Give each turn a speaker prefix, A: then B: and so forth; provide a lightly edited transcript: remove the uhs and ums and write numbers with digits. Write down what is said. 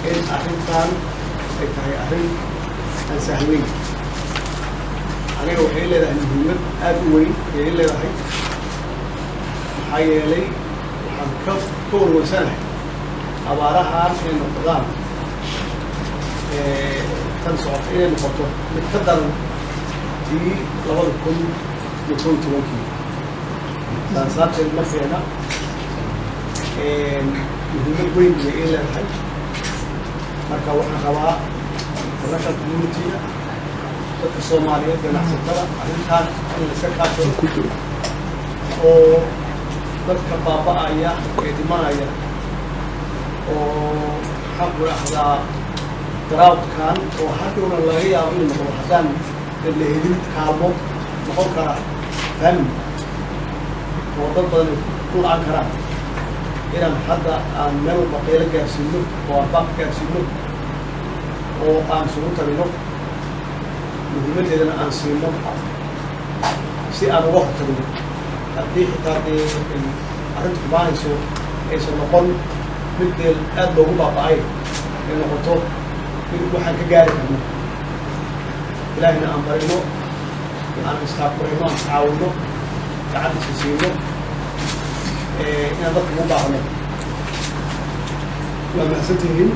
A: إن أحيان أحيان سهلين أنا وحيل إذا المهمة أدوي حيل إذا هاي حيالي وحنكف طول وسنة أبارها من النقدان تنصح إلى الخطوة نقدر في لغتكم يكون توكي تنصح المسألة مهمة وين إلى الحج مركب وحنا ونشر كوميونتي dadka Soomaaliyeed ganacsatada arrintan in la sakaasho oo dadka baaba'aya ee dhimanaya oo xaq u ahdaa daraadkan oo hadowna laga yaabo in noqdo hadaan la helin kaalmo noqon kara fahmi oo dad badan ku la'aan karaan inaan hadda aan meel baqeelo gaarsiino oo aan gaarsiino oo aan soo tarino muhiimadeedana aan siino si aan uga hortagno haddii xitaa arrintu xumaanayso aysan noqon mid aad loogu baaba'ay ay noqoto mid waxaan ka gaari karno ilaahina aan barino aan istaaqurino aan caawino gacantiisa siino inaan dadka ugu baahno waa mahadsantihiin